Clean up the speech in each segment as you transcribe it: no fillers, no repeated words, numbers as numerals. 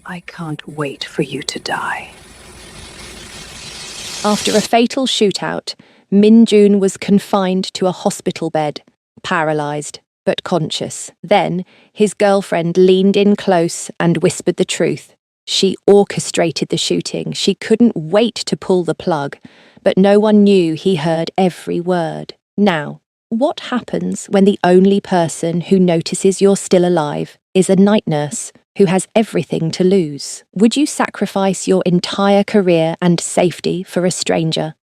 I can't wait for you to die. After a fatal shootout, Min-jun was confined to a hospital bed, paralyzed but conscious. Then, his girlfriend leaned in close and whispered the truth. She orchestrated the shooting. She couldn't wait to pull the plug, but no one knew he heard every word. Now, what happens when the only person who notices you're still alive is a night nurse who has everything to lose? Would you sacrifice your entire career and safety for a stranger?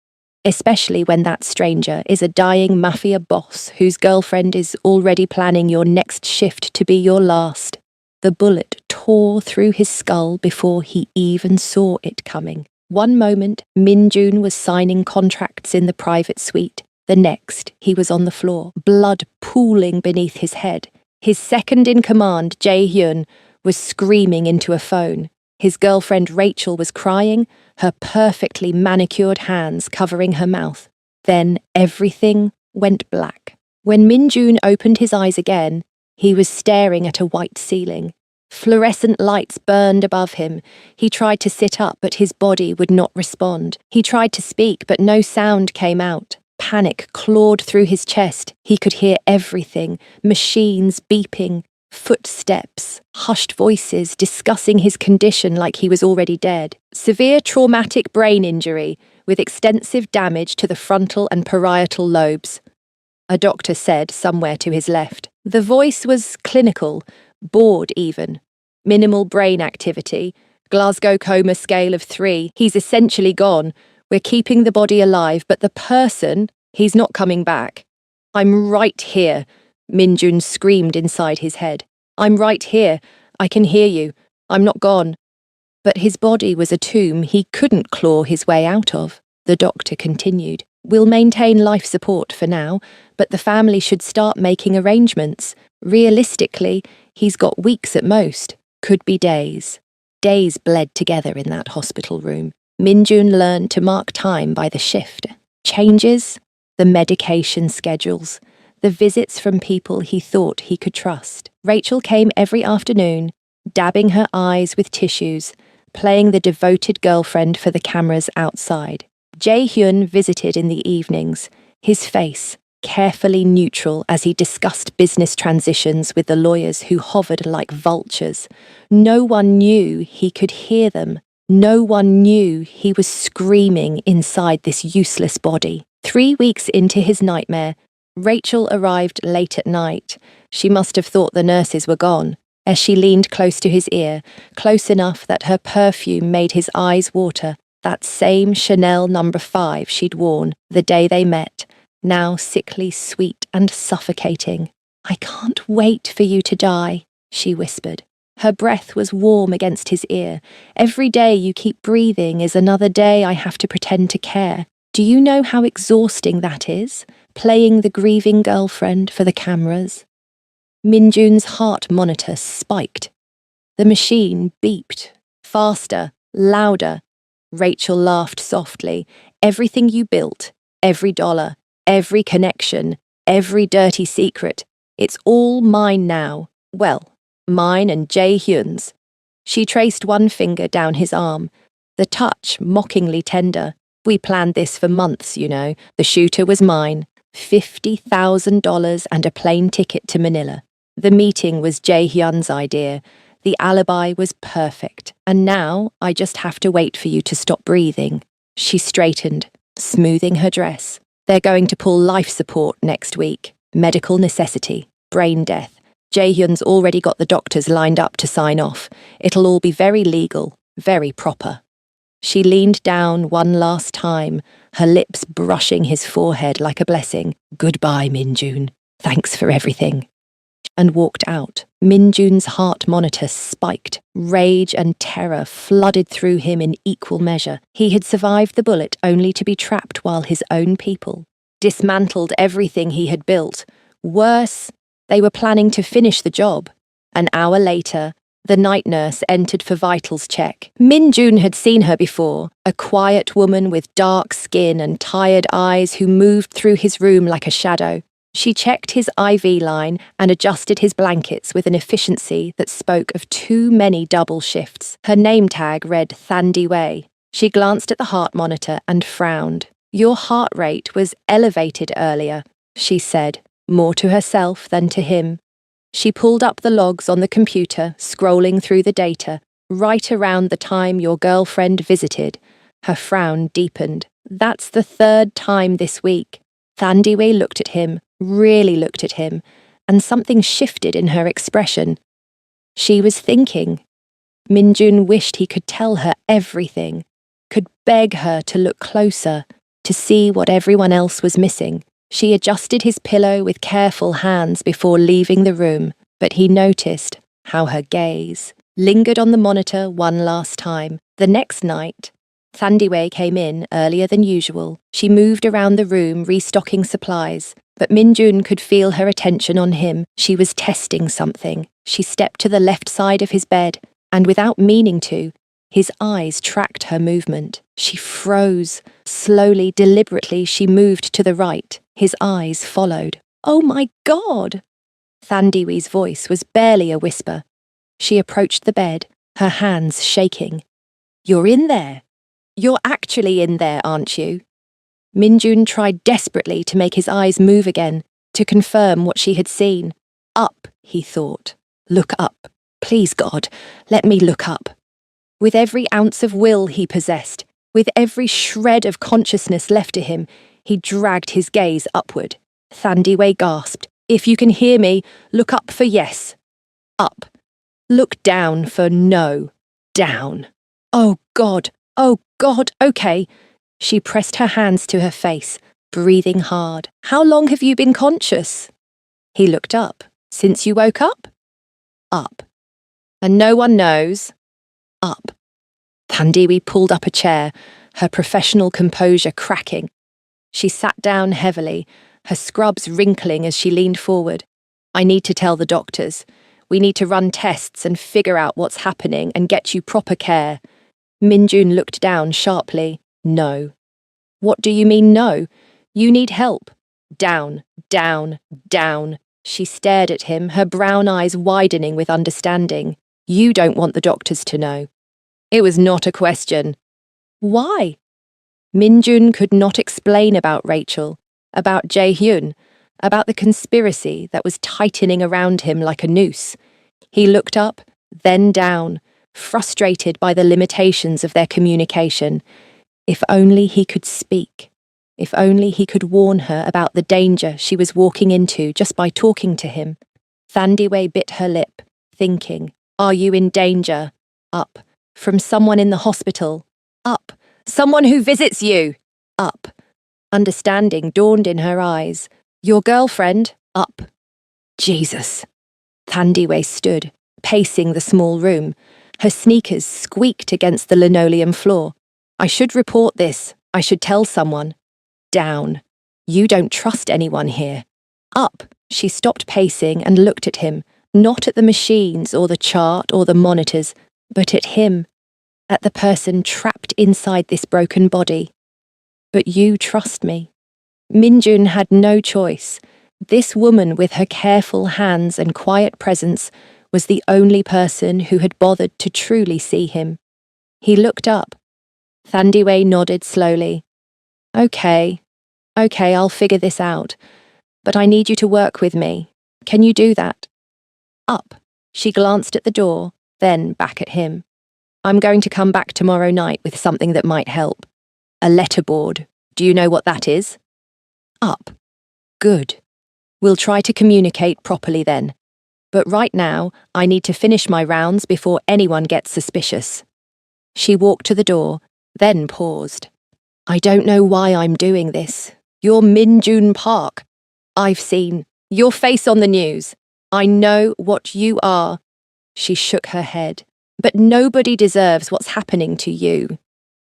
Especially when that stranger is a dying Mafia boss whose girlfriend is already planning your next shift to be your last. The bullet tore through his skull before he even saw it coming. One moment, Min-jun was signing contracts in the private suite. The next, he was on the floor, blood pooling beneath his head. His second-in-command, Jae-hyun, was screaming into a phone. His girlfriend Rachel was crying, her perfectly manicured hands covering her mouth. Then everything went black. When Min-jun opened his eyes again, he was staring at a white ceiling. Fluorescent lights burned above him. He tried to sit up, but his body would not respond. He tried to speak, but no sound came out. Panic clawed through his chest. He could hear everything: machines beeping, footsteps, hushed voices discussing his condition like he was already dead. Severe traumatic brain injury with extensive damage to the frontal and parietal lobes, a doctor said somewhere to his left. The voice was clinical, bored even. Minimal brain activity, Glasgow coma scale of 3. He's essentially gone. We're keeping the body alive, but the person, he's not coming back. I'm right here, Min-jun screamed inside his head. I'm right here. I can hear you. I'm not gone. But his body was a tomb he couldn't claw his way out of. The doctor continued. We'll maintain life support for now, but the family should start making arrangements. Realistically, he's got weeks at most. Could be days. Days bled together in that hospital room. Min-jun learned to mark time by the shift. Changes, the medication schedules, the visits from people he thought he could trust. Rachel came every afternoon, dabbing her eyes with tissues, playing the devoted girlfriend for the cameras outside. Jae-hyun visited in the evenings, his face carefully neutral as he discussed business transitions with the lawyers who hovered like vultures. No one knew he could hear them. No one knew he was screaming inside this useless body. 3 weeks into his nightmare, Rachel arrived late at night. She must have thought the nurses were gone, as she leaned close to his ear, close enough that her perfume made his eyes water. That same Chanel No. 5 she'd worn the day they met, now sickly sweet and suffocating. I can't wait for you to die, she whispered. Her breath was warm against his ear. Every day you keep breathing is another day I have to pretend to care. Do you know how exhausting that is, playing the grieving girlfriend for the cameras? Min-jun's heart monitor spiked. The machine beeped. Faster, louder. Rachel laughed softly. Everything you built, every dollar, every connection, every dirty secret, it's all mine now. Well, mine and Jae-hyun's. She traced one finger down his arm, the touch mockingly tender. We planned this for months, you know. The shooter was mine. $50,000 and a plane ticket to Manila. The meeting was Jae-hyun's idea. The alibi was perfect. And now I just have to wait for you to stop breathing. She straightened, smoothing her dress. They're going to pull life support next week. Medical necessity. Brain death. Jae-hyun's already got the doctors lined up to sign off. It'll all be very legal, very proper. She leaned down one last time, her lips brushing his forehead like a blessing. Goodbye, Min-jun. Thanks for everything. And walked out. Min-jun's heart monitor spiked. Rage and terror flooded through him in equal measure. He had survived the bullet only to be trapped while his own people dismantled everything he had built. Worse, they were planning to finish the job. An hour later, the night nurse entered for vitals check. Min-jun had seen her before, a quiet woman with dark skin and tired eyes who moved through his room like a shadow. She checked his IV line and adjusted his blankets with an efficiency that spoke of too many double shifts. Her name tag read Thandiwe. She glanced at the heart monitor and frowned. Your heart rate was elevated earlier, she said, more to herself than to him. She pulled up the logs on the computer, scrolling through the data, right around the time your girlfriend visited. Her frown deepened. That's the third time this week. Thandiwe looked at him, really looked at him, and something shifted in her expression. She was thinking. Minjun wished he could tell her everything, could beg her to look closer, to see what everyone else was missing. She adjusted his pillow with careful hands before leaving the room, but he noticed how her gaze lingered on the monitor one last time. The next night, Thandiwe came in earlier than usual. She moved around the room restocking supplies, but Minjun could feel her attention on him. She was testing something. She stepped to the left side of his bed, and without meaning to, his eyes tracked her movement. She froze. Slowly, deliberately, she moved to the right. His eyes followed. Oh my God! Thandiwe's voice was barely a whisper. She approached the bed, her hands shaking. You're in there. You're actually in there, aren't you? Minjun tried desperately to make his eyes move again, to confirm what she had seen. Up, he thought. Look up. Please, God, let me look up. With every ounce of will he possessed, with every shred of consciousness left to him, he dragged his gaze upward. Thandiwe gasped. If you can hear me, look up for yes. Up. Look down for no. Down. Oh God, okay. She pressed her hands to her face, breathing hard. How long have you been conscious? He looked up. Since you woke up? Up. And no one knows? Up. Thandiwe pulled up a chair, her professional composure cracking. She sat down heavily, her scrubs wrinkling as she leaned forward. I need to tell the doctors. We need to run tests and figure out what's happening and get you proper care. Minjun looked down sharply. No. What do you mean no? You need help. Down, down, down. She stared at him, her brown eyes widening with understanding. You don't want the doctors to know. It was not a question. Why? Minjun could not explain about Rachel, about Jae-hyun, about the conspiracy that was tightening around him like a noose. He looked up, then down, frustrated by the limitations of their communication. If only he could speak. If only he could warn her about the danger she was walking into just by talking to him. Thandiwe bit her lip, thinking, are you in danger? Up. From someone in the hospital. Up. Someone who visits you. Up. Understanding dawned in her eyes. Your girlfriend. Up. Jesus. Thandiwe stood, pacing the small room. Her sneakers squeaked against the linoleum floor. I should report this. I should tell someone. Down. You don't trust anyone here. Up. She stopped pacing and looked at him, not at the machines or the chart or the monitors, but at him, at the person trapped inside this broken body. But you trust me. Minjun had no choice. This woman with her careful hands and quiet presence was the only person who had bothered to truly see him. He looked up. Thandiwe nodded slowly. Okay, I'll figure this out. But I need you to work with me. Can you do that? Up. She glanced at the door, then back at him. I'm going to come back tomorrow night with something that might help. A letterboard. Do you know what that is? Up. Good. We'll try to communicate properly then. But right now, I need to finish my rounds before anyone gets suspicious. She walked to the door, then paused. I don't know why I'm doing this. You're Minjun Park. I've seen your face on the news. I know what you are. She shook her head. But nobody deserves what's happening to you.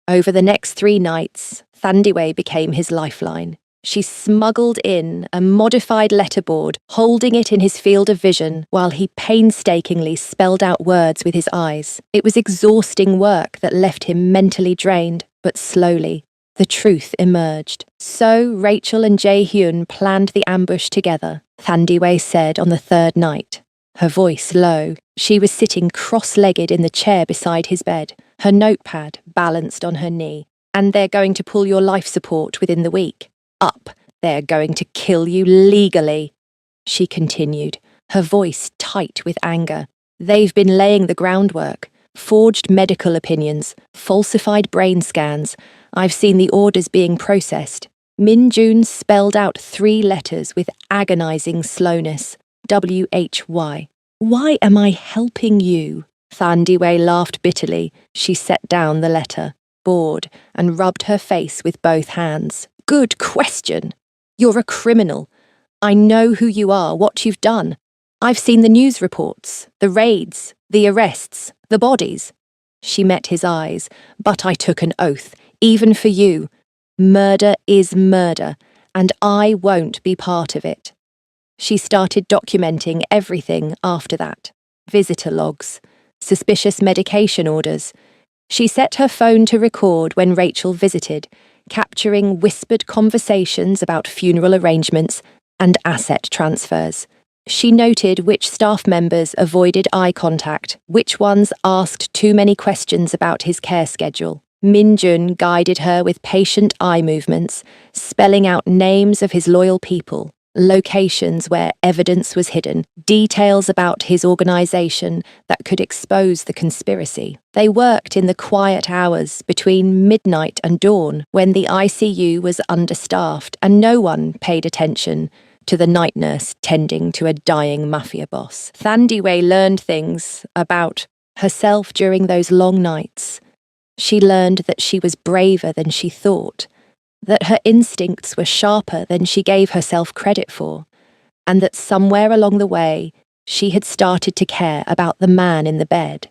Over the next 3 nights, Thandiwe became his lifeline. She smuggled in a modified letterboard, holding it in his field of vision while he painstakingly spelled out words with his eyes. It was exhausting work that left him mentally drained, but slowly, The truth emerged. So Rachel and Jae-hyun planned the ambush together, Thandiwe said on the third night. Her voice low, she was sitting cross-legged in the chair beside his bed, her notepad balanced on her knee. And they're going to pull your life support within the week. Up, they're going to kill you legally, she continued, her voice tight with anger. They've been laying the groundwork. Forged medical opinions, falsified brain scans. I've seen the orders being processed. Min-jun spelled out 3 letters with agonizing slowness. W-H-Y. Why am I helping you? Thandiwe laughed bitterly. She set down the letter, bored, and rubbed her face with both hands. Good question. You're a criminal. I know who you are, what you've done. I've seen the news reports, the raids, the arrests, the bodies. She met his eyes, but I took an oath, even for you. Murder is murder, and I won't be part of it. She started documenting everything after that. Visitor logs, suspicious medication orders. She set her phone to record when Rachel visited, capturing whispered conversations about funeral arrangements and asset transfers. She noted which staff members avoided eye contact, which ones asked too many questions about his care schedule. Min-jun guided her with patient eye movements, spelling out names of his loyal people, locations where evidence was hidden, details about his organization that could expose the conspiracy. They worked in the quiet hours between midnight and dawn when the ICU was understaffed and no one paid attention to the night nurse tending to a dying mafia boss. Thandiwe learned things about herself during those long nights. She learned that she was braver than she thought, that her instincts were sharper than she gave herself credit for, and that somewhere along the way she had started to care about the man in the bed,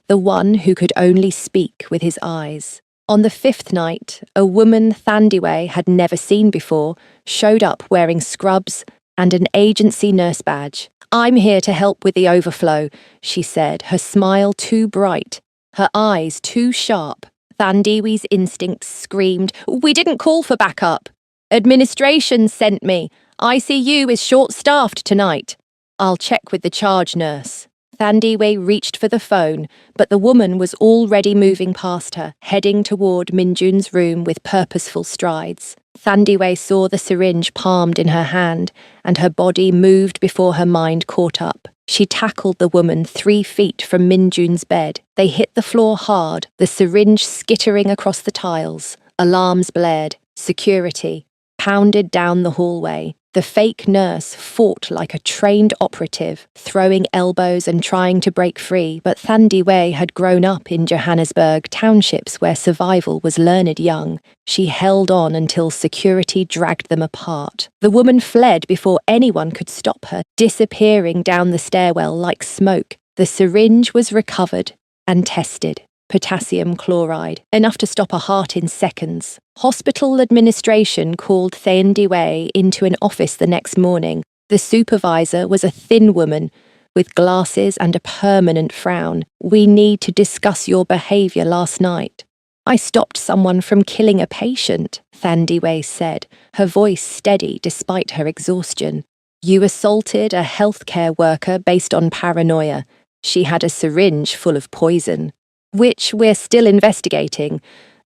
the one who could only speak with his eyes. On the 5th night, a woman Thandiwe had never seen before showed up wearing scrubs and an agency nurse badge. I'm here to help with the overflow, she said, her smile too bright, her eyes too sharp. Thandiwe's instincts screamed, We didn't call for backup. Administration sent me. ICU is short-staffed tonight. I'll check with the charge nurse. Thandiwe reached for the phone, but the woman was already moving past her, heading toward Min-jun's room with purposeful strides. Thandiwe saw the syringe palmed in her hand, and her body moved before her mind caught up. She tackled the woman 3 feet from Min-jun's bed. They hit the floor hard, the syringe skittering across the tiles. Alarms blared. Security pounded down the hallway. The fake nurse fought like a trained operative, throwing elbows and trying to break free, but Thandiwe had grown up in Johannesburg townships where survival was learned young. She held on until security dragged them apart. The woman fled before anyone could stop her, disappearing down the stairwell like smoke. The syringe was recovered and tested. Potassium chloride, enough to stop a heart in seconds. Hospital administration called Thandiwe into an office the next morning. The supervisor was a thin woman with glasses and a permanent frown. We need to discuss your behavior last night. I stopped someone from killing a patient, Thandiwe said, her voice steady despite her exhaustion. You assaulted a healthcare worker based on paranoia. She had a syringe full of poison, which we're still investigating,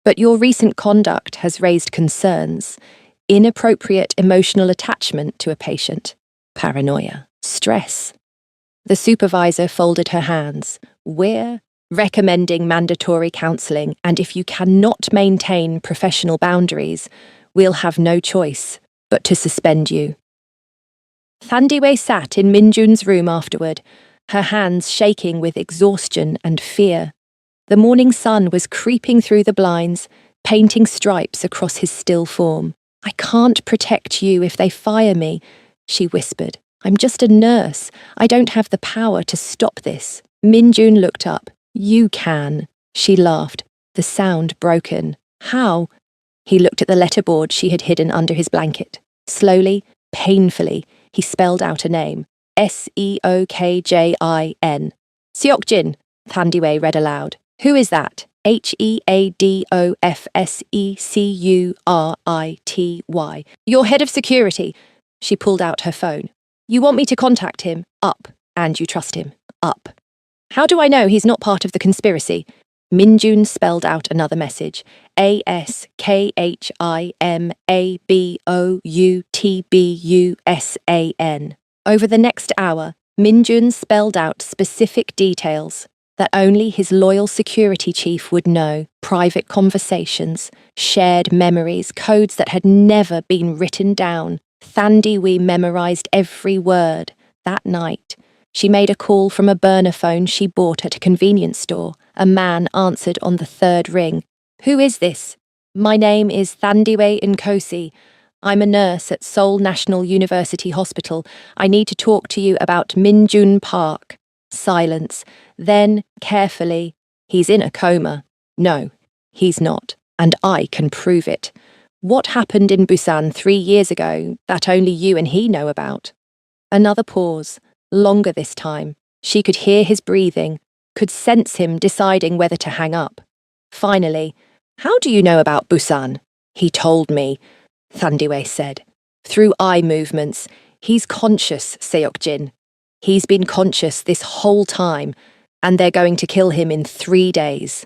but your recent conduct has raised concerns. Inappropriate emotional attachment to a patient, paranoia, stress. The supervisor folded her hands. We're recommending mandatory counselling, and if you cannot maintain professional boundaries, we'll have no choice but to suspend you. Thandiwe sat in Min-jun's room afterward, her hands shaking with exhaustion and fear. The morning sun was creeping through the blinds, painting stripes across his still form. I can't protect you if they fire me, she whispered. I'm just a nurse. I don't have the power to stop this. Min-jun looked up. You can, she laughed, the sound broken. How? He looked at the letterboard she had hidden under his blanket. Slowly, painfully, he spelled out a name. Seokjin. Seokjin, Thandiwe read aloud. Who is that? Headofsecurity. Your head of security. She pulled out her phone. You want me to contact him? Up. And you trust him? Up. How do I know he's not part of the conspiracy? Minjun spelled out another message. ASKHIMABOUTBUSAN. Over the next hour, Minjun spelled out specific details that only his loyal security chief would know. Private conversations, shared memories, codes that had never been written down. Thandiwe memorized every word. That night, she made a call from a burner phone she bought at a convenience store. A man answered on the third ring. Who is this? My name is Thandiwe Nkosi. I'm a nurse at Seoul National University Hospital. I need to talk to you about Minjun Park. Silence. Then, carefully, he's in a coma. No, he's not, and I can prove it. What happened in Busan 3 years ago that only you and he know about? Another pause, longer this time. She could hear his breathing, could sense him deciding whether to hang up. Finally, how do you know about Busan? He told me, Thandiwe said. Through eye movements. He's conscious, Seokjin. He's been conscious this whole time, and they're going to kill him in 3 days.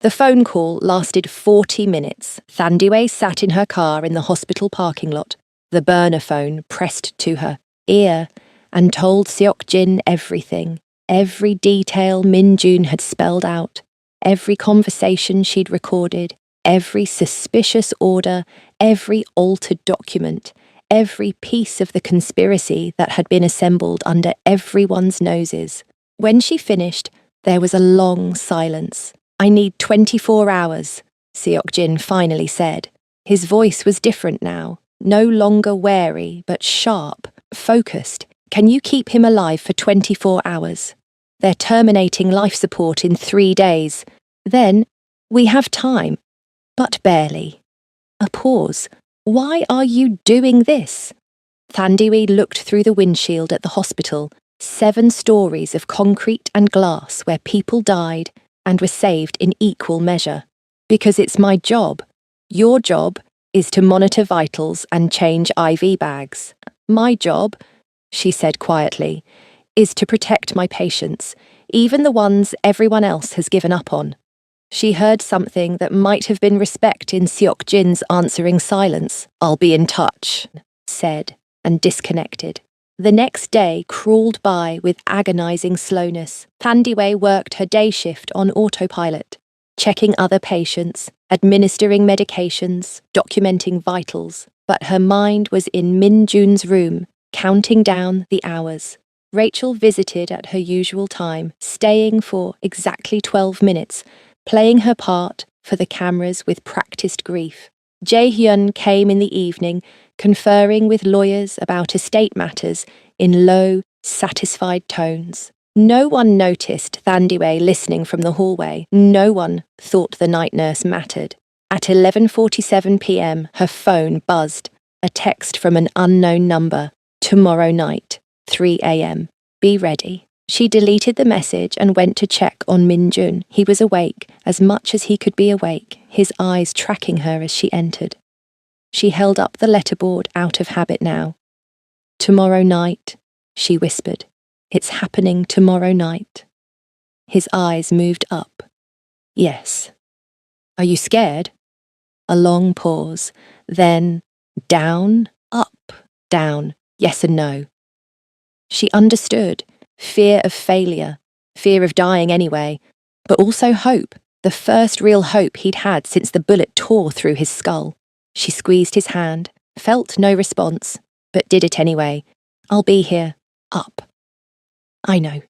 The phone call lasted 40 minutes. Thandiwe sat in her car in the hospital parking lot, the burner phone pressed to her ear, and told Seokjin everything, every detail Minjun had spelled out, every conversation she'd recorded, every suspicious order, every altered document, every piece of the conspiracy that had been assembled under everyone's noses. When she finished, there was a long silence. I need 24 hours, Seokjin finally said. His voice was different now, no longer wary, but sharp, focused. Can you keep him alive for 24 hours? They're terminating life support in 3 days. Then, we have time. But barely. A pause. Why are you doing this? Thandiwe looked through the windshield at the hospital. 7 stories of concrete and glass where people died and were saved in equal measure. Because it's my job. Your job is to monitor vitals and change IV bags. My job, she said quietly, is to protect my patients, even the ones everyone else has given up on. She heard something that might have been respect in Seokjin's answering silence. I'll be in touch, said, and disconnected. The next day crawled by with agonizing slowness. Thandiwe worked her day shift on autopilot, checking other patients, administering medications, documenting vitals. But her mind was in Minjun's room, counting down the hours. Rachel visited at her usual time, staying for exactly 12 minutes, playing her part for the cameras with practiced grief. Jae-hyun came in the evening, conferring with lawyers about estate matters in low, satisfied tones. No one noticed Thandiwe listening from the hallway. No one thought the night nurse mattered. At 11:47 p.m, her phone buzzed. A text from an unknown number. Tomorrow night, 3 a.m. Be ready. She deleted the message and went to check on Minjun. He was awake, as much as he could be awake, his eyes tracking her as she entered. She held up the letterboard out of habit now. Tomorrow night, she whispered. It's happening tomorrow night. His eyes moved up. Yes. Are you scared? A long pause. Then down, up, down. Yes and no. She understood. Fear of failure, fear of dying anyway, but also hope, the first real hope he'd had since the bullet tore through his skull. She squeezed his hand, felt no response, but did it anyway. I'll be here. Up. I know.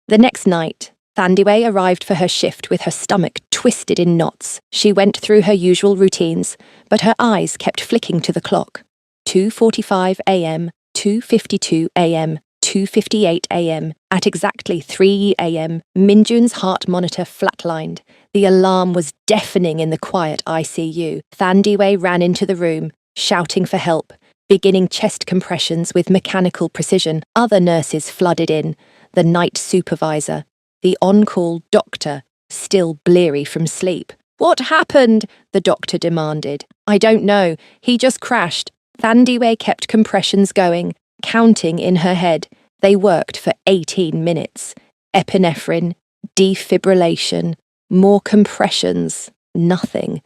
The next night, Thandiwe arrived for her shift with her stomach twisted in knots. She went through her usual routines, but her eyes kept flicking to the clock. 2:45 a.m, 2:52 a.m, 2:58 a.m. At exactly 3 a.m, Minjun's heart monitor flatlined. The alarm was deafening in the quiet ICU. Thandiwe ran into the room, shouting for help, beginning chest compressions with mechanical precision. Other nurses flooded in. The night supervisor, the on-call doctor, still bleary from sleep. "What happened?" the doctor demanded. "I don't know. He just crashed." Thandiwe kept compressions going, counting in her head. They worked for 18 minutes. Epinephrine, defibrillation, more compressions, nothing.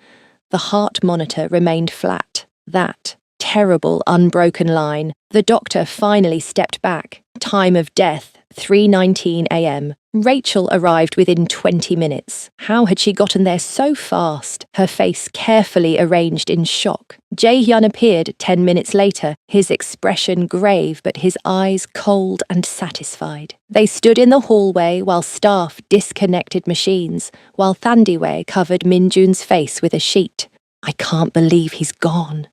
The heart monitor remained flat. That terrible unbroken line. The doctor finally stepped back. Time of death, 3:19 a.m. Rachel arrived within 20 minutes. How had she gotten there so fast? Her face carefully arranged in shock. Jae-hyun appeared 10 minutes later, his expression grave but his eyes cold and satisfied. They stood in the hallway while staff disconnected machines, while Thandiwe covered Min-jun's face with a sheet. "I can't believe he's gone,"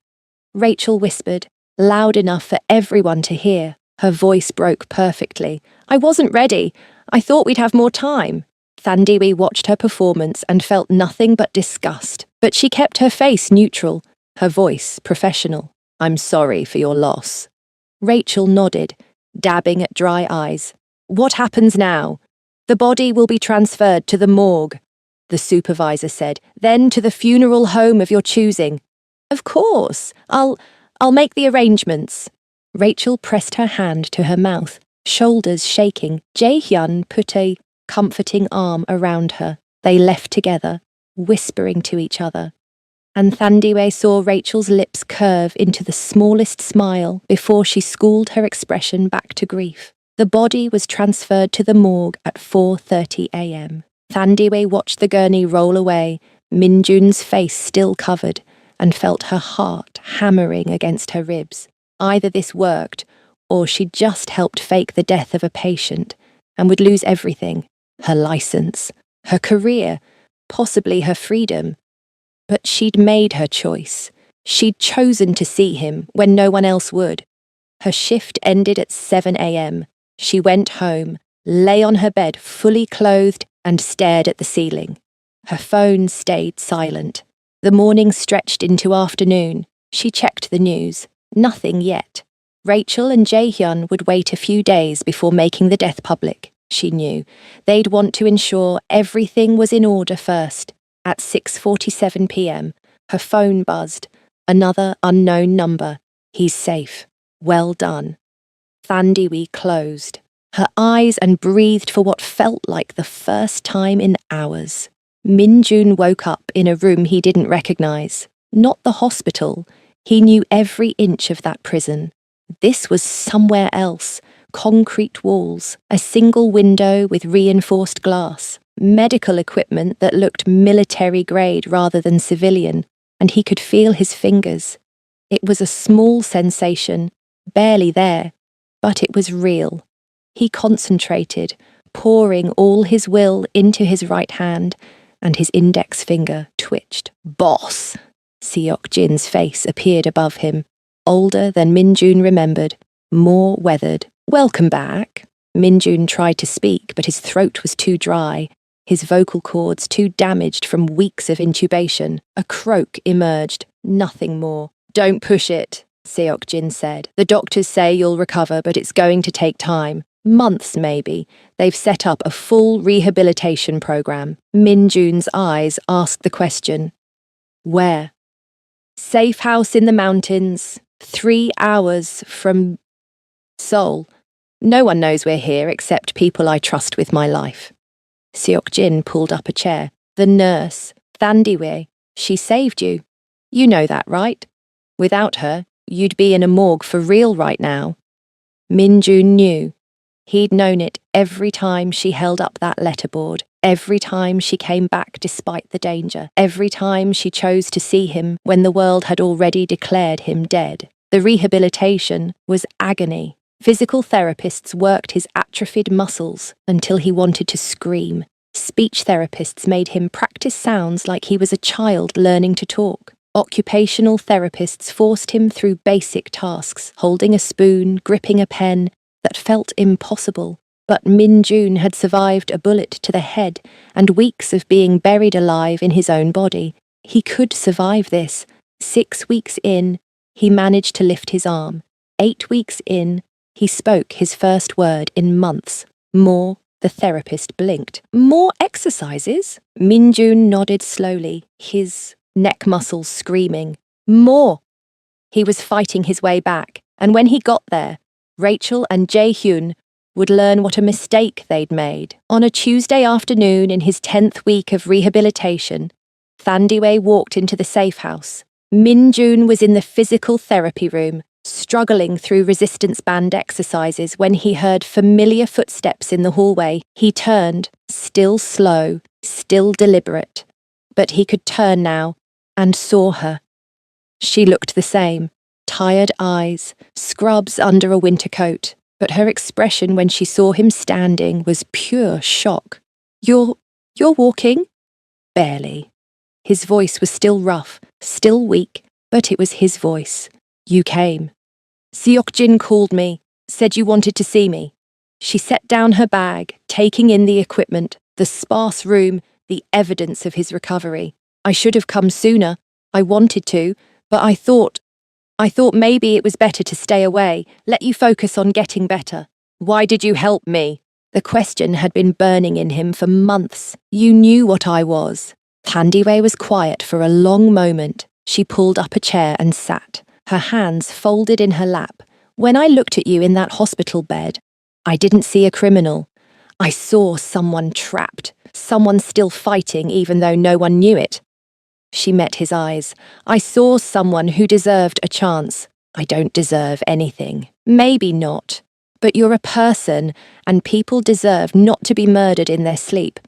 Rachel whispered, loud enough for everyone to hear. Her voice broke perfectly. "I wasn't ready. I thought we'd have more time." Thandiwe watched her performance and felt nothing but disgust, but she kept her face neutral, her voice professional. "I'm sorry for your loss." Rachel nodded, dabbing at dry eyes. "What happens now?" "The body will be transferred to the morgue," the supervisor said, "then to the funeral home of your choosing." "Of course. I'll make the arrangements." Rachel pressed her hand to her mouth, shoulders shaking. Jae-hyun put a comforting arm around her. They left together, whispering to each other. And Thandiwe saw Rachel's lips curve into the smallest smile before she schooled her expression back to grief. The body was transferred to the morgue at 4:30 a.m. Thandiwe watched the gurney roll away, Min-jun's face still covered, and felt her heart hammering against her ribs. Either this worked, or she'd just helped fake the death of a patient and would lose everything. Her license, her career, possibly her freedom. But she'd made her choice. She'd chosen to see him when no one else would. Her shift ended at 7 a.m. She went home, lay on her bed fully clothed, and stared at the ceiling. Her phone stayed silent. The morning stretched into afternoon. She checked the news. Nothing yet. Rachel and Jae-hyun would wait a few days before making the death public, she knew. They'd want to ensure everything was in order first. At 6:47 p.m, her phone buzzed. Another unknown number. "He's safe. Well done." Thandiwe closed her eyes and breathed for what felt like the first time in hours. Min-jun woke up in a room he didn't recognize. Not the hospital. He knew every inch of that prison. This was somewhere else. Concrete walls, a single window with reinforced glass, medical equipment that looked military grade rather than civilian, and he could feel his fingers. It was a small sensation, barely there, but it was real. He concentrated, pouring all his will into his right hand, and his index finger twitched. "Boss!" Seok-jin's face appeared above him, older than Min-jun remembered, more weathered. "Welcome back." Min-jun tried to speak, but his throat was too dry, his vocal cords too damaged from weeks of intubation. A croak emerged, nothing more. "Don't push it," Seok-jin said. "The doctors say you'll recover, but it's going to take time. Months, maybe. They've set up a full rehabilitation program." Min-jun's eyes asked the question. "Where?" "Safe house in the mountains, 3 hours from Seoul. No one knows we're here except people I trust with my life." Seok-jin pulled up a chair. "The nurse, Thandiwe, she saved you. You know that, right? Without her, you'd be in a morgue for real right now." Min-jun knew. He'd known it every time she held up that letterboard, every time she came back despite the danger, every time she chose to see him when the world had already declared him dead. The rehabilitation was agony. Physical therapists worked his atrophied muscles until he wanted to scream. Speech therapists made him practice sounds like he was a child learning to talk. Occupational therapists forced him through basic tasks, holding a spoon, gripping a pen, that felt impossible. But Min-jun had survived a bullet to the head and weeks of being buried alive in his own body. He could survive this. 6 weeks in, he managed to lift his arm. 8 weeks in, he spoke his first word in months. More The therapist blinked. More exercises? Minjun nodded slowly, his neck muscles screaming. More! He was fighting his way back, and when he got there, Rachel and Jae-hyun would learn what a mistake they'd made. On a Tuesday afternoon in his 10th week of rehabilitation, Thandiwe walked into the safe house. Minjun was in the physical therapy room, struggling through resistance band exercises when he heard familiar footsteps in the hallway. He turned, still slow, still deliberate. But he could turn now, and saw her. She looked the same, tired eyes, scrubs under a winter coat, but her expression when she saw him standing was pure shock. You're walking? Barely. His voice was still rough, still weak, but it was his voice. You came. Seok-jin called me, said you wanted to see me. She set down her bag, taking in the equipment, the sparse room, the evidence of his recovery. I should have come sooner. I wanted to, but I thought maybe it was better to stay away, let you focus on getting better. Why did you help me? The question had been burning in him for months. You knew what I was. Thandiwe was quiet for a long moment. She pulled up a chair and sat, her hands folded in her lap. When I looked at you in that hospital bed, I didn't see a criminal. I saw someone trapped, someone still fighting even though no one knew it. She met his eyes. I saw someone who deserved a chance. I don't deserve anything. Maybe not. But you're a person, and people deserve not to be murdered in their sleep.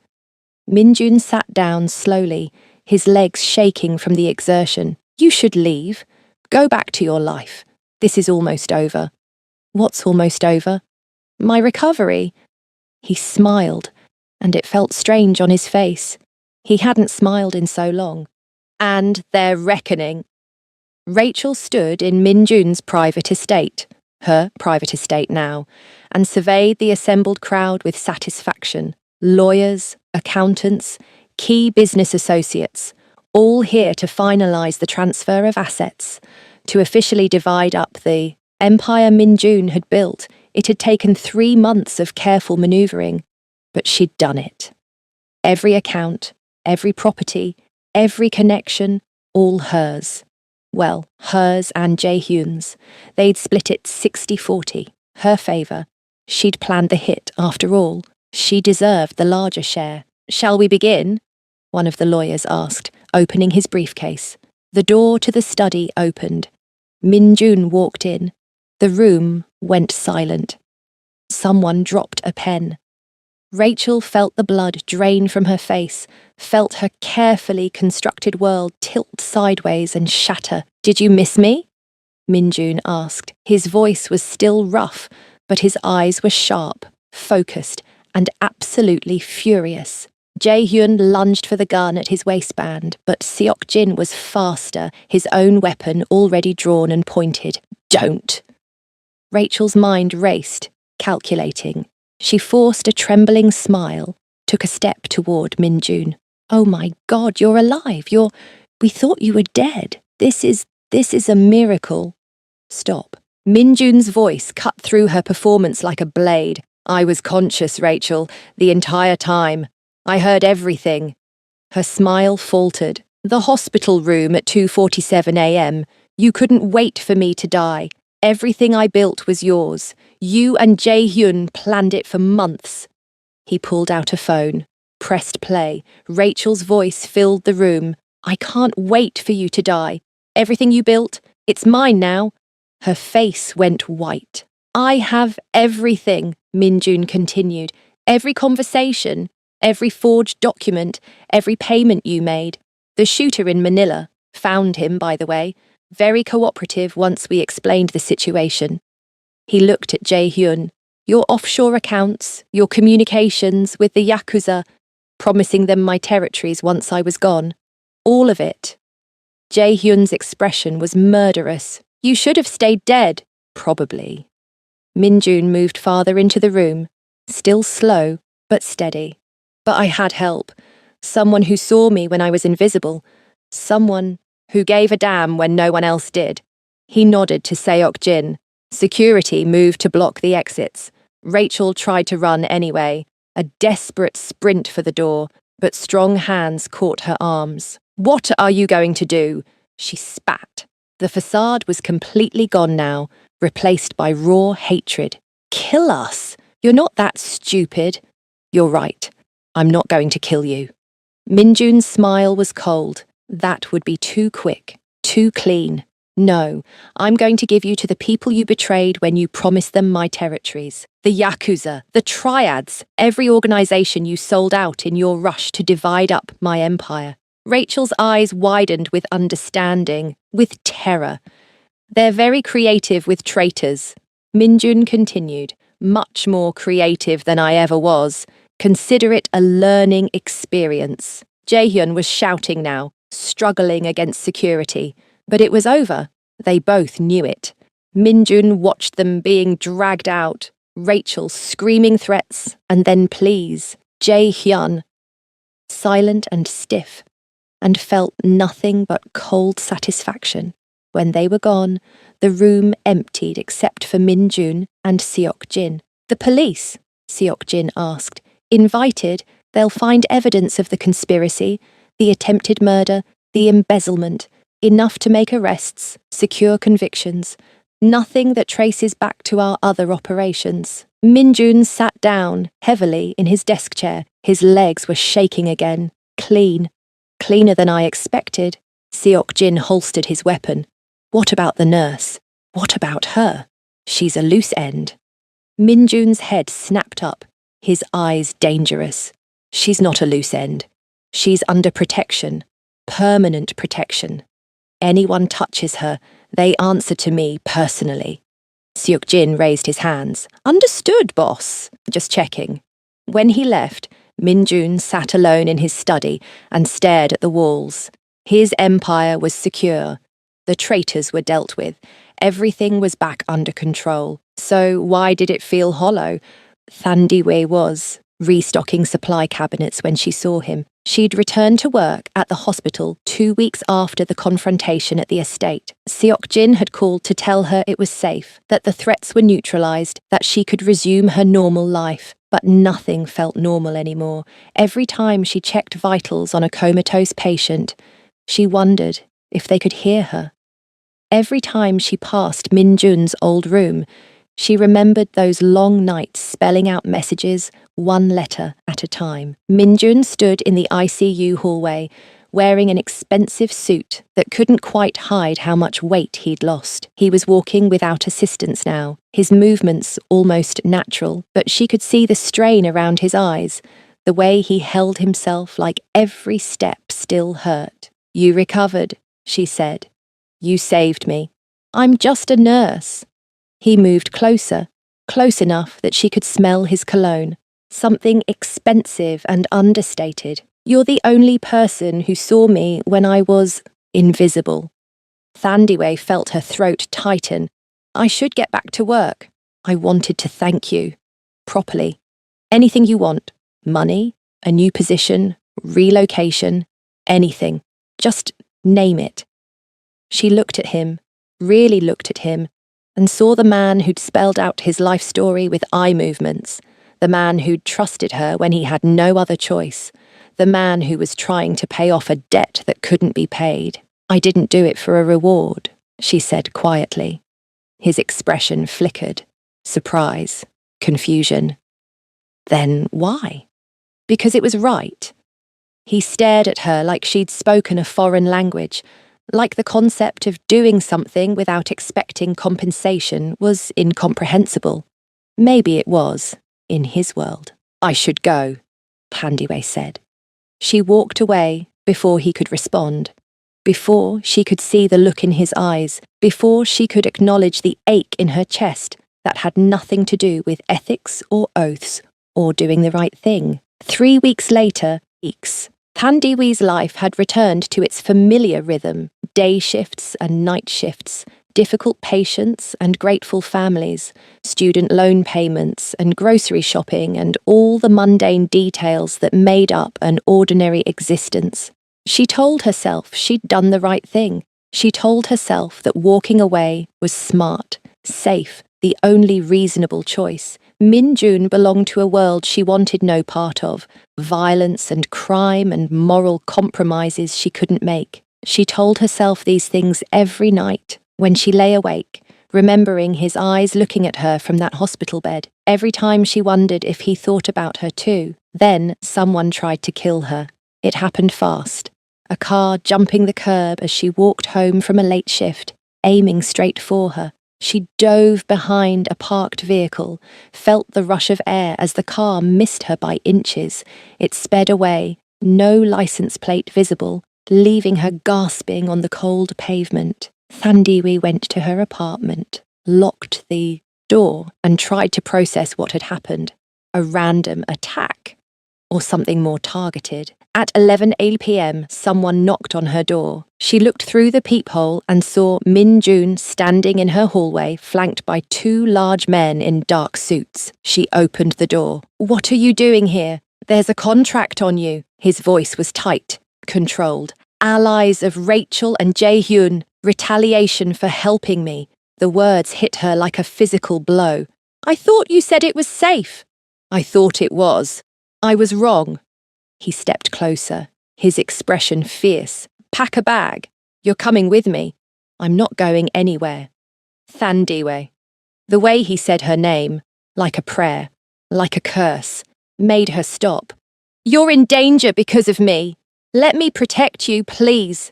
Minjun sat down slowly, his legs shaking from the exertion. You should leave. Go back to your life. This is almost over. What's almost over? My recovery. He smiled, and it felt strange on his face. He hadn't smiled in so long. And their reckoning. Rachel stood in Minjun's private estate, her private estate now, and surveyed the assembled crowd with satisfaction. Lawyers, accountants, key business associates, all here to finalise the transfer of assets, to officially divide up the empire Minjun had built. It had taken 3 months of careful manoeuvring, but she'd done it. Every account, every property, every connection, all hers. Well, hers and Jae-hyun's. They'd split it 60-40, her favour. She'd planned the hit, after all. She deserved the larger share. Shall we begin? One of the lawyers asked, opening his briefcase. The door to the study opened. Minjun walked in. The room went silent. Someone dropped a pen. Rachel felt the blood drain from her face, felt her carefully constructed world tilt sideways and shatter. Did you miss me? Minjun asked. His voice was still rough, but his eyes were sharp, focused, and absolutely furious. Jae-hyun lunged for the gun at his waistband, but Seok-jin was faster, his own weapon already drawn and pointed. Don't! Rachel's mind raced, calculating. She forced a trembling smile, took a step toward Minjun. Oh my God, you're alive. We thought you were dead. This is a miracle. Stop. Minjun's voice cut through her performance like a blade. I was conscious, Rachel, the entire time. I heard everything. Her smile faltered. The hospital room at 2:47 a.m. You couldn't wait for me to die. Everything I built was yours. You and Jae-hyun planned it for months. He pulled out a phone, pressed play. Rachel's voice filled the room. I can't wait for you to die. Everything you built, it's mine now. Her face went white. I have everything, Minjun continued. Every conversation, every forged document, every payment you made. The shooter in Manila, found him, by the way, very cooperative once we explained the situation. He looked at Jae-hyun. Your offshore accounts, your communications with the Yakuza, promising them my territories once I was gone. All of it. Jae-hyun's expression was murderous. You should have stayed dead. Probably. Minjun moved farther into the room, still slow, but steady. But I had help. Someone who saw me when I was invisible. Someone who gave a damn when no one else did. He nodded to Seok-jin. Security moved to block the exits. Rachel tried to run anyway. a desperate sprint for the door, but strong hands caught her arms. "What are you going to do?" she spat. The facade was completely gone now, replaced by raw hatred. "Kill us? You're not that stupid." "You're right. I'm not going to kill you." Minjun's smile was cold. "That would be too quick, too clean. No, I'm going to give you to the people you betrayed when you promised them my territories. The Yakuza, the Triads, every organization you sold out in your rush to divide up my empire." Rachel's eyes widened with understanding, with terror. "They're very creative with traitors." Minjun continued, "Much more creative than I ever was. Consider it a learning experience." Jaehyun was shouting now, struggling against security. But it was over. They both knew it. Minjun watched them being dragged out, Rachel screaming threats and then pleas. Jaehyun, silent and stiff, and felt nothing but cold satisfaction. When they were gone, the room emptied except for Minjun and Seok-jin. "The police?" Seok-jin asked. "Invited, they'll find evidence of the conspiracy, the attempted murder, the embezzlement, enough to make arrests, secure convictions. Nothing that traces back to our other operations." Minjun sat down, heavily, in his desk chair. His legs were shaking again. "Clean. Cleaner than I expected." Seok-jin holstered his weapon. "What about the nurse? What about her? She's a loose end." Minjun's head snapped up, his eyes dangerous. "She's not a loose end. She's under protection. Permanent protection. Anyone touches her, they answer to me personally." Seok-jin raised his hands. "Understood, boss. Just checking." When he left, Minjun sat alone in his study and stared at the walls. His empire was secure. The traitors were dealt with. Everything was back under control. So why did it feel hollow? Thandiwe was, restocking supply cabinets when she saw him. She'd returned to work at the hospital 2 weeks after the confrontation at the estate. Seok-jin had called to tell her it was safe, that the threats were neutralized, that she could resume her normal life. But nothing felt normal anymore. Every time she checked vitals on a comatose patient, she wondered if they could hear her. Every time she passed Minjun's old room, she remembered those long nights spelling out messages, one letter at a time. Minjun stood in the ICU hallway, wearing an expensive suit that couldn't quite hide how much weight he'd lost. He was walking without assistance now, his movements almost natural, but she could see the strain around his eyes, the way he held himself like every step still hurt. "You recovered," she said. "You saved me. I'm just a nurse." He moved closer, close enough that she could smell his cologne, something expensive and understated. "You're the only person who saw me when I was invisible." Thandiwe felt her throat tighten. "I should get back to work. I wanted to thank you. Properly. Anything you want. Money, a new position, relocation, anything. Just name it." She looked at him, really looked at him, and saw the man who'd spelled out his life story with eye movements, the man who'd trusted her when he had no other choice, the man who was trying to pay off a debt that couldn't be paid. "I didn't do it for a reward," she said quietly. His expression flickered. Surprise, confusion. Then why? Because it was right. He stared at her like she'd spoken a foreign language, like the concept of doing something without expecting compensation was incomprehensible. Maybe it was, in his world. "I should go," Thandiwe said. She walked away before he could respond, before she could see the look in his eyes, before she could acknowledge the ache in her chest that had nothing to do with ethics or oaths or doing the right thing. 3 weeks later, Thandiwe's life had returned to its familiar rhythm, day shifts and night shifts, difficult patients and grateful families, student loan payments and grocery shopping and all the mundane details that made up an ordinary existence. She told herself she'd done the right thing. She told herself that walking away was smart, safe, the only reasonable choice. Min Jun belonged to a world she wanted no part of, violence and crime and moral compromises she couldn't make. She told herself these things every night when she lay awake, remembering his eyes looking at her from that hospital bed, every time she wondered if he thought about her too. Then someone tried to kill her. It happened fast. A car jumping the curb as she walked home from a late shift, aiming straight for her. She dove behind a parked vehicle, felt the rush of air as the car missed her by inches. It sped away, no license plate visible, leaving her gasping on the cold pavement. Thandiwe went to her apartment, locked the door, and tried to process what had happened. A random attack, or something more targeted. At 11 p.m, someone knocked on her door. She looked through the peephole and saw Min Jun standing in her hallway, flanked by two large men in dark suits. She opened the door. "What are you doing here? There's a contract on you." His voice was tight, controlled. "Allies of Rachel and Jae-hyun, retaliation for helping me." The words hit her like a physical blow. "I thought you said it was safe." "I thought it was. I was wrong." He stepped closer, his expression fierce. "Pack a bag. You're coming with me." "I'm not going anywhere." Thandiwe. The way he said her name, like a prayer, like a curse, made her stop. "You're in danger because of me. Let me protect you, please."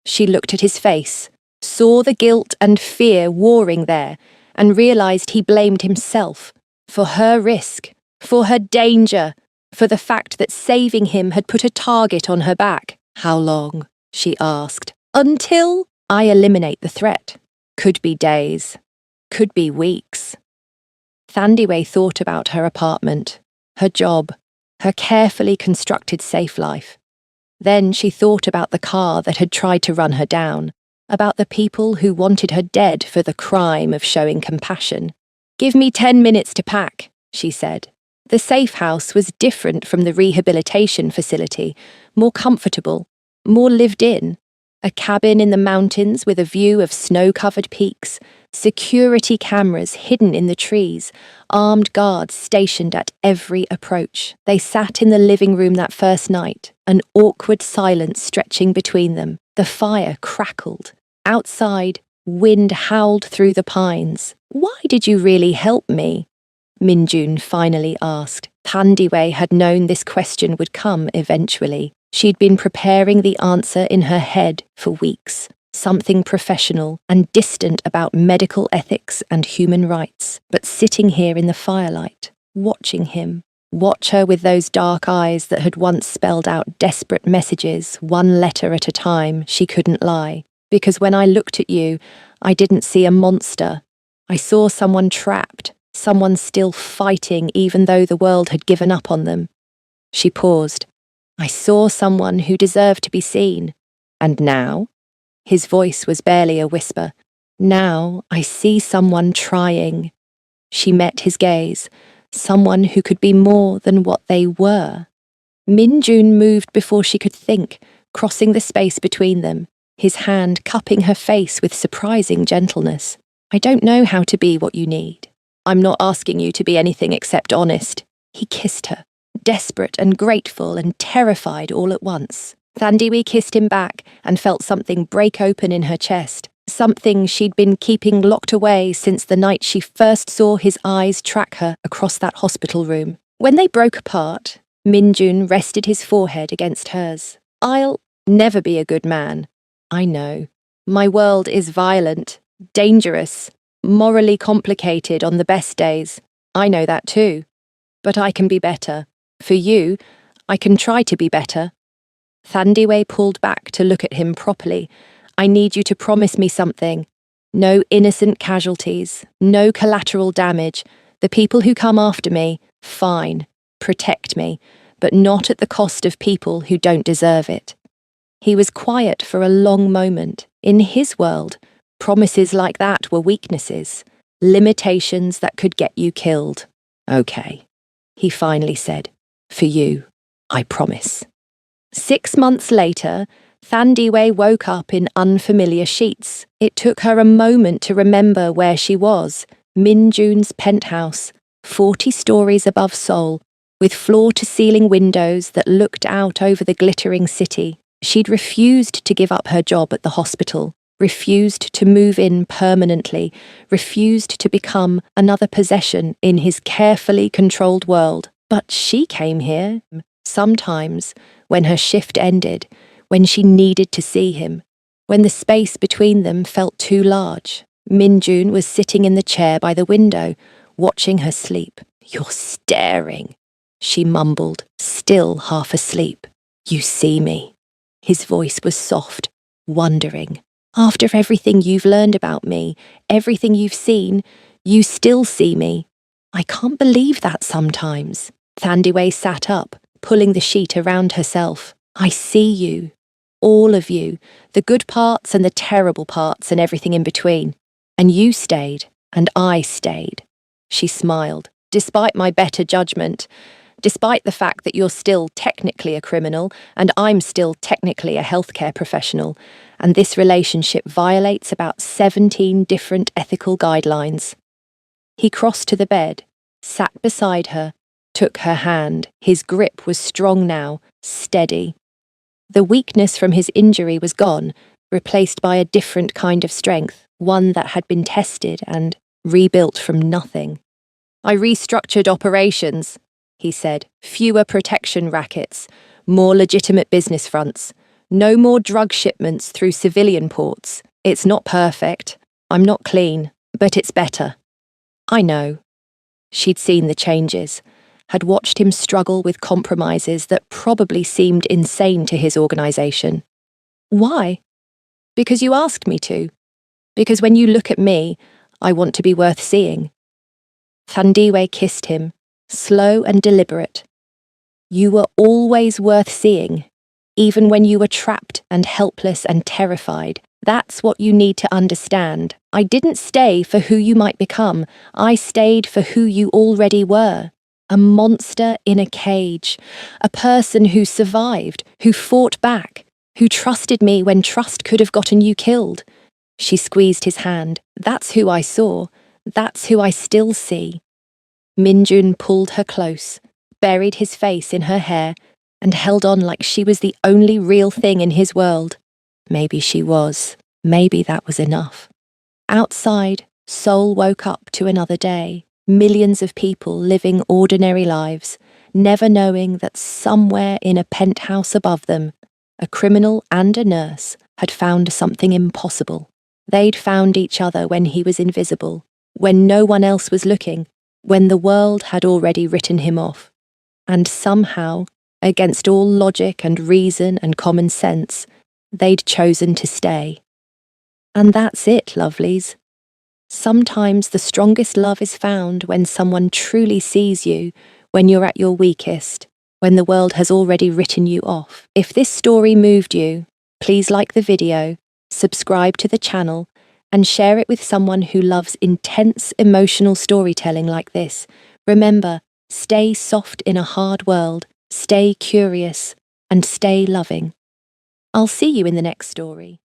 She looked at his face, saw the guilt and fear warring there, and realized he blamed himself for her risk, for her danger, for the fact that saving him had put a target on her back. "How long?" she asked. "Until I eliminate the threat. Could be days. Could be weeks." Thandiwe thought about her apartment, her job, her carefully constructed safe life. Then she thought about the car that had tried to run her down, about the people who wanted her dead for the crime of showing compassion. "Give me 10 minutes to pack," she said. The safe house was different from the rehabilitation facility, more comfortable, more lived in. A cabin in the mountains with a view of snow-covered peaks, security cameras hidden in the trees, armed guards stationed at every approach. They sat in the living room that first night, an awkward silence stretching between them. The fire crackled. Outside, wind howled through the pines. "Why did you really help me?" Min Jun finally asked. Thandiwe had known this question would come eventually. She'd been preparing the answer in her head for weeks. Something professional and distant about medical ethics and human rights. But sitting here in the firelight, watching him, watch her with those dark eyes that had once spelled out desperate messages, one letter at a time, she couldn't lie. "Because when I looked at you, I didn't see a monster. I saw someone trapped. Someone still fighting even though the world had given up on them." She paused. "I saw someone who deserved to be seen. And now?" His voice was barely a whisper. "Now I see someone trying." She met his gaze. Someone who could be more than what they were. Min Jun moved before she could think, crossing the space between them, his hand cupping her face with surprising gentleness. "I don't know how to be what you need. I'm not asking you to be anything except honest." He kissed her, desperate and grateful and terrified all at once. Thandiwe kissed him back and felt something break open in her chest, something she'd been keeping locked away since the night she first saw his eyes track her across that hospital room. When they broke apart, Min Jun rested his forehead against hers. "I'll never be a good man. I know. My world is violent, dangerous, morally complicated on the best days. I know that too. But I can be better. For you, I can try to be better." Thandiwe pulled back to look at him properly. "I need you to promise me something. No innocent casualties, no collateral damage. The people who come after me, fine. Protect me, but not at the cost of people who don't deserve it." He was quiet for a long moment. In his world, promises like that were weaknesses, limitations that could get you killed. "Okay," he finally said. "For you, I promise." 6 months later, Thandiwe woke up in unfamiliar sheets. It took her a moment to remember where she was. Min Jun's penthouse, 40 stories above Seoul, with floor-to-ceiling windows that looked out over the glittering city. She'd refused to give up her job at the hospital, refused to move in permanently, refused to become another possession in his carefully controlled world. But she came here, sometimes, when her shift ended, when she needed to see him, when the space between them felt too large. Min-jun was sitting in the chair by the window, watching her sleep. "You're staring," she mumbled, still half asleep. "You see me." His voice was soft, wondering. "After everything you've learned about me, everything you've seen, you still see me. I can't believe that sometimes." Thandiwe sat up, pulling the sheet around herself. "I see you. All of you. The good parts and the terrible parts and everything in between. And you stayed, and I stayed." She smiled. "Despite my better judgment, despite the fact that you're still technically a criminal and I'm still technically a healthcare professional, and this relationship violates about 17 different ethical guidelines." He crossed to the bed, sat beside her, took her hand. His grip was strong now, steady. The weakness from his injury was gone, replaced by a different kind of strength, one that had been tested and rebuilt from nothing. "I restructured operations," he said. "Fewer protection rackets, more legitimate business fronts, no more drug shipments through civilian ports. It's not perfect. I'm not clean, but it's better." "I know." She'd seen the changes, had watched him struggle with compromises that probably seemed insane to his organization. "Why?" "Because you asked me to. Because when you look at me, I want to be worth seeing." Thandiwe kissed him, slow and deliberate. "You were always worth seeing, even when you were trapped and helpless and terrified. That's what you need to understand. I didn't stay for who you might become. I stayed for who you already were. A monster in a cage. A person who survived, who fought back, who trusted me when trust could have gotten you killed." She squeezed his hand. "That's who I saw. That's who I still see." Min-jun pulled her close, buried his face in her hair, and held on like she was the only real thing in his world. Maybe she was. Maybe that was enough. Outside, Seoul woke up to another day. Millions of people living ordinary lives, never knowing that somewhere in a penthouse above them, a criminal and a nurse had found something impossible. They'd found each other when he was invisible, when no one else was looking, when the world had already written him off. And somehow, against all logic and reason and common sense, they'd chosen to stay. And that's it, lovelies. Sometimes the strongest love is found when someone truly sees you, when you're at your weakest, when the world has already written you off. If this story moved you, please like the video, subscribe to the channel, and share it with someone who loves intense emotional storytelling like this. Remember, stay soft in a hard world, stay curious, and stay loving. I'll see you in the next story.